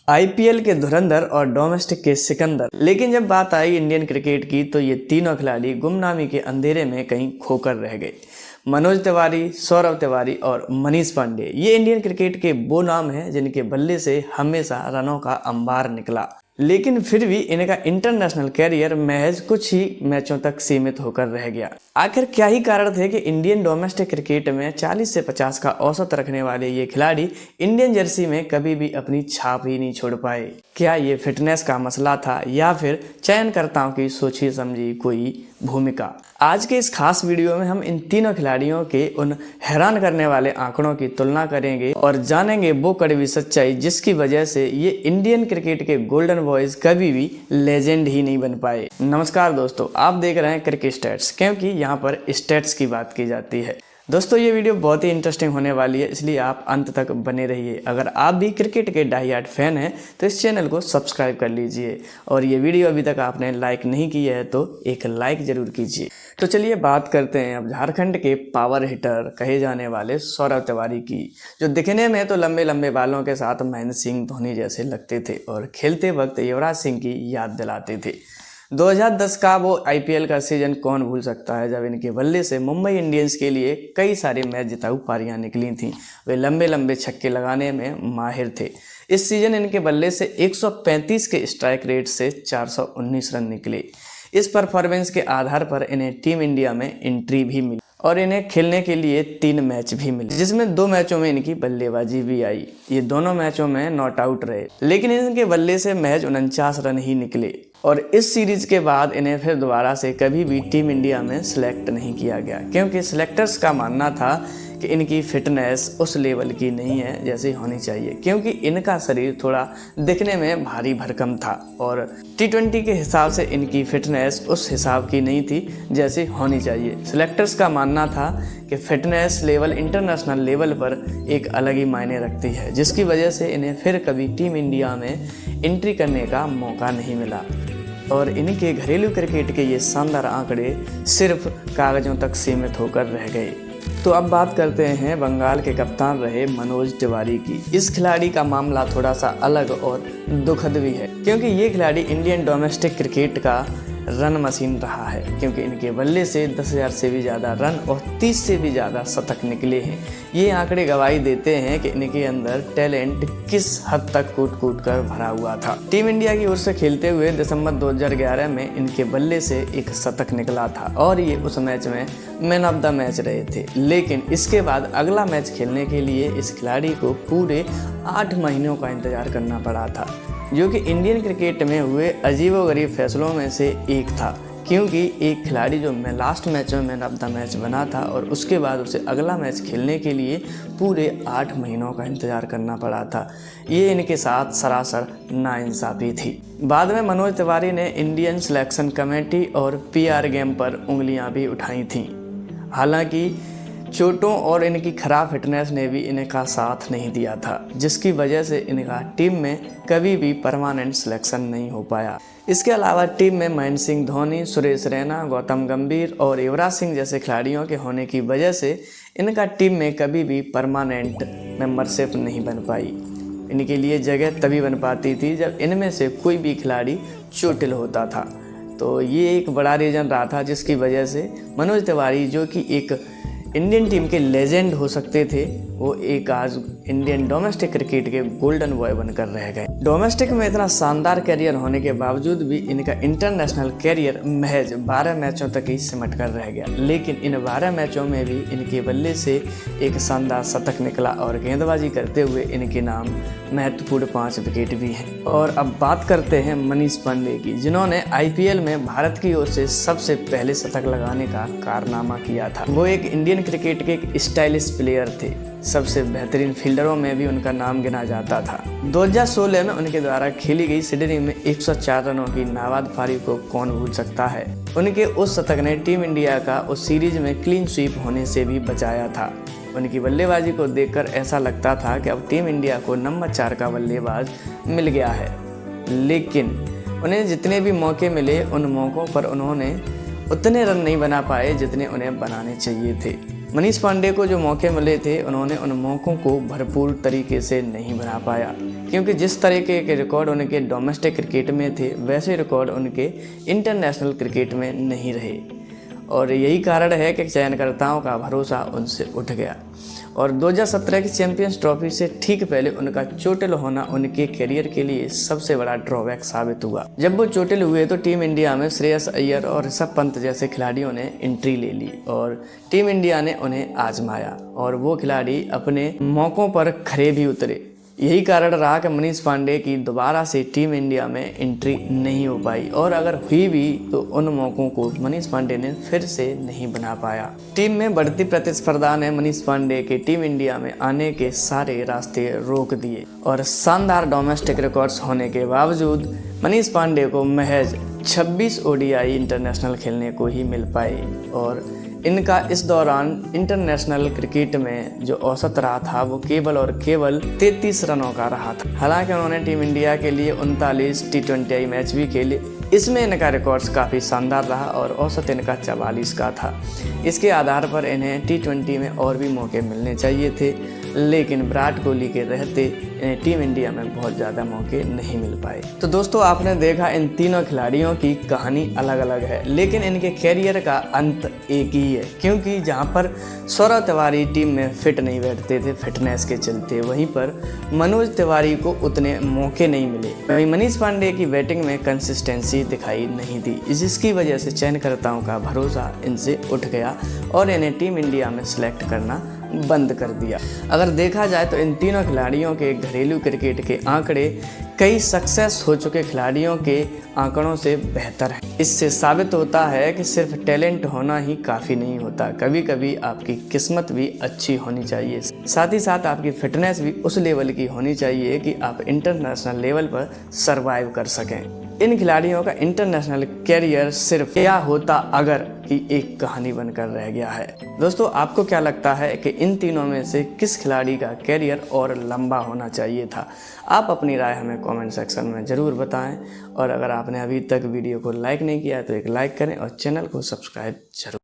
IPL के धुरंधर और domestic के सिकंदर। लेकिन जब बात आई इंडियन क्रिकेट की तो ये तीनों खिलाड़ी गुमनामी के अंधेरे में कहीं खोकर रह गए। मनोज तिवारी, सौरव तिवारी और मनीष पांडे, ये इंडियन क्रिकेट के वो नाम हैं जिनके बल्ले से हमेशा रनों का अंबार निकला, लेकिन फिर भी इनका इंटरनेशनल कैरियर महज कुछ ही मैचों तक सीमित होकर रह गया। आखिर क्या ही कारण थे कि इंडियन डोमेस्टिक क्रिकेट में 40 से 50 का औसत रखने वाले ये खिलाड़ी इंडियन जर्सी में कभी भी अपनी छाप ही नहीं छोड़ पाए? क्या ये फिटनेस का मसला था या फिर चयनकर्ताओं की सोची समझी कोई भूमिका? आज के इस खास वीडियो में हम इन तीनों खिलाड़ियों के उन हैरान करने वाले आंकड़ों की तुलना करेंगे और जानेंगे वो कड़वी सच्चाई जिसकी वजह से ये इंडियन क्रिकेट के गोल्डन बॉयज कभी भी लेजेंड ही नहीं बन पाए। नमस्कार दोस्तों, आप देख रहे हैं क्रिकेट स्टैट्स, क्योंकि यहाँ पर स्टैट्स की बात की जाती है। दोस्तों ये वीडियो बहुत ही इंटरेस्टिंग होने वाली है, इसलिए आप अंत तक बने रहिए। अगर आप भी क्रिकेट के डाई हार्ड फैन हैं तो इस चैनल को सब्सक्राइब कर लीजिए और ये वीडियो अभी तक आपने लाइक नहीं किया है तो एक लाइक जरूर कीजिए। तो चलिए बात करते हैं अब झारखंड के पावर हिटर कहे जाने वाले सौरव तिवारी की, जो दिखने में तो लंबे लंबे बालों के साथ महेंद्र सिंह धोनी जैसे लगते थे और खेलते वक्त युवराज सिंह की याद दिलाते थे। 2010 का वो आईपीएल का सीजन कौन भूल सकता है, जब इनके बल्ले से मुंबई इंडियंस के लिए कई सारे मैच जिताऊ पारियां निकली थीं। वे लंबे लंबे छक्के लगाने में माहिर थे। इस सीजन इनके बल्ले से 135 के स्ट्राइक रेट से 419 रन निकले। इस परफॉर्मेंस के आधार पर इन्हें टीम इंडिया में एंट्री भी मिली और इन्हें खेलने के लिए 3 मैच भी मिले, जिसमें 2 मैचों में इनकी बल्लेबाजी भी आई। ये दोनों मैचों में नॉट आउट रहे, लेकिन इनके बल्ले से महज 49 रन ही निकले और इस सीरीज के बाद इन्हें फिर दोबारा से कभी भी टीम इंडिया में सिलेक्ट नहीं किया गया, क्योंकि सिलेक्टर्स का मानना था कि इनकी फिटनेस उस लेवल की नहीं है जैसी होनी चाहिए, क्योंकि इनका शरीर थोड़ा दिखने में भारी भरकम था और T20 के हिसाब से इनकी फिटनेस उस हिसाब की नहीं थी जैसी होनी चाहिए। सिलेक्टर्स का मानना था कि फिटनेस लेवल इंटरनेशनल लेवल पर एक अलग ही मायने रखती है, जिसकी वजह से इन्हें फिर कभी टीम इंडिया में एंट्री करने का मौका नहीं मिला और इनके घरेलू क्रिकेट के ये शानदार आंकड़े सिर्फ कागजों तक सीमित होकर रह गए। तो अब बात करते हैं बंगाल के कप्तान रहे मनोज तिवारी की। इस खिलाड़ी का मामला थोड़ा सा अलग और दुखद भी है, क्योंकि ये खिलाड़ी इंडियन डोमेस्टिक क्रिकेट का रन मशीन रहा है, क्योंकि इनके बल्ले से 10,000 से भी ज़्यादा रन और 30 से भी ज़्यादा शतक निकले हैं। ये आंकड़े गवाही देते हैं कि इनके अंदर टैलेंट किस हद तक कूट कूट कर भरा हुआ था। टीम इंडिया की ओर से खेलते हुए दिसंबर 2011 में इनके बल्ले से एक शतक निकला था और ये उस मैच में मैन ऑफ द मैच रहे थे। लेकिन इसके बाद अगला मैच खेलने के लिए इस खिलाड़ी को पूरे 8 महीनों का इंतजार करना पड़ा था, जो कि इंडियन क्रिकेट में हुए अजीबोगरीब फैसलों में से एक था, क्योंकि एक खिलाड़ी जो लास्ट मैच में मैन ऑफ द मैच बना था और उसके बाद उसे अगला मैच खेलने के लिए पूरे 8 महीनों का इंतजार करना पड़ा था। ये इनके साथ सरासर नाइंसाफ़ी थी। बाद में मनोज तिवारी ने इंडियन सिलेक्शन कमेटी और PR गेम पर उंगलियां भी उठाई थीं। हालांकि चोटों और इनकी खराब फिटनेस ने भी इनका साथ नहीं दिया था, जिसकी वजह से इनका टीम में कभी भी परमानेंट सिलेक्शन नहीं हो पाया। इसके अलावा टीम में महेंद्र सिंह धोनी, सुरेश रैना, गौतम गंभीर और युवराज सिंह जैसे खिलाड़ियों के होने की वजह से इनका टीम में कभी भी परमानेंट मेंबरशिप नहीं बन पाई। इनके लिए जगह तभी बन पाती थी जब इनमें से कोई भी खिलाड़ी चोटिल होता था। तो ये एक बड़ा रीज़न रहा था जिसकी वजह से मनोज तिवारी, जो कि एक इंडियन टीम के लेजेंड हो सकते थे, वो एक आज इंडियन डोमेस्टिक क्रिकेट के गोल्डन बॉय बनकर रह गए। डोमेस्टिक में इतना शानदार कैरियर होने के बावजूद भी इनका इंटरनेशनल कैरियर महज 12 मैचों तक ही सिमट कर रह गया, लेकिन इन 12 मैचों में भी इनके बल्ले से एक शानदार शतक निकला और गेंदबाजी करते हुए इनके नाम महत्वपूर्ण 5 विकेट भी हैं। और अब बात करते हैं मनीष पांडे की, जिन्होंने आईपीएल में भारत की ओर से सबसे पहले शतक लगाने का कारनामा किया था। वो एक इंडियन क्रिकेट के एक स्टाइलिश प्लेयर थे, सबसे बेहतरीन फील्डरों में भी उनका नाम गिना जाता था। 2016 में उनके द्वारा खेली गई सिडनी में 104 रनों की नाबाद पारी को कौन भूल सकता है। उनके उस शतक ने टीम इंडिया का उस सीरीज में क्लीन स्वीप होने से भी बचाया था। उनकी बल्लेबाजी को देखकर ऐसा लगता था कि अब टीम इंडिया को नंबर 4 का बल्लेबाज मिल गया है, लेकिन उन्हें जितने भी मौके मिले उन मौक़ों पर उन्होंने उतने रन नहीं बना पाए जितने उन्हें बनाने चाहिए थे। मनीष पांडे को जो मौके मिले थे उन्होंने उन मौक़ों को भरपूर तरीके से नहीं बना पाया, क्योंकि जिस तरीके के रिकॉर्ड उनके डोमेस्टिक क्रिकेट में थे वैसे रिकॉर्ड उनके इंटरनेशनल क्रिकेट में नहीं रहे। और यही कारण है कि चयनकर्ताओं का भरोसा उनसे उठ गया और 2017 की चैंपियंस ट्रॉफी से ठीक पहले उनका चोटिल होना उनके करियर के लिए सबसे बड़ा ड्रॉबैक साबित हुआ। जब वो चोटिल हुए तो टीम इंडिया में श्रेयस अय्यर और ऋषभ पंत जैसे खिलाड़ियों ने एंट्री ले ली और टीम इंडिया ने उन्हें आजमाया और वो खिलाड़ी अपने मौक़ों पर खरे भी उतरे। यही कारण रहा कि मनीष पांडे की दोबारा से टीम इंडिया में एंट्री नहीं हो पाई और अगर हुई भी तो उन मौक़ों को मनीष पांडे ने फिर से नहीं बना पाया। टीम में बढ़ती प्रतिस्पर्धा ने मनीष पांडे के टीम इंडिया में आने के सारे रास्ते रोक दिए और शानदार डोमेस्टिक रिकॉर्ड्स होने के बावजूद मनीष पांडे को महज 26 ओडीआई इंटरनेशनल खेलने को ही मिल पाए और इनका इस दौरान इंटरनेशनल क्रिकेट में जो औसत रहा था वो केवल और केवल 33 रनों का रहा था। हालांकि उन्होंने टीम इंडिया के लिए 39 T20I मैच भी खेले। इसमें इनका रिकॉर्ड्स काफ़ी शानदार रहा और औसत इनका 44 का था। इसके आधार पर इन्हें T20 में और भी मौके मिलने चाहिए थे, लेकिन विराट कोहली के रहते इन्हें टीम इंडिया में बहुत ज़्यादा मौके नहीं मिल पाए। तो दोस्तों आपने देखा इन तीनों खिलाड़ियों की कहानी अलग अलग है, लेकिन इनके कैरियर का अंत एक ही है, क्योंकि जहां पर सौरव तिवारी टीम में फिट नहीं बैठते थे फिटनेस के चलते, वहीं पर मनोज तिवारी को उतने मौके नहीं मिले। वहीं मनीष पांडे की बैटिंग में कंसिस्टेंसी दिखाई नहीं दी, जिसकी वजह से चयनकर्ताओं का भरोसा इनसे उठ गया और इन्हें टीम इंडिया में सिलेक्ट करना बंद कर दिया। अगर देखा जाए तो इन तीनों खिलाड़ियों के घरेलू क्रिकेट के आंकड़े कई सक्सेस हो चुके खिलाड़ियों के आंकड़ों से बेहतर हैं। इससे साबित होता है कि सिर्फ टैलेंट होना ही काफ़ी नहीं होता, कभी कभी आपकी किस्मत भी अच्छी होनी चाहिए, साथ ही साथ आपकी फिटनेस भी उस लेवल की होनी चाहिए कि आप इंटरनेशनल लेवल पर सरवाइव कर सकें। इन खिलाड़ियों का इंटरनेशनल कैरियर सिर्फ क्या होता अगर की एक कहानी बनकर रह गया है। दोस्तों आपको क्या लगता है कि इन तीनों में से किस खिलाड़ी का कैरियर और लंबा होना चाहिए था? आप अपनी राय हमें कमेंट सेक्शन में ज़रूर बताएं और अगर आपने अभी तक वीडियो को लाइक नहीं किया है तो एक लाइक करें और चैनल को सब्सक्राइब जरूर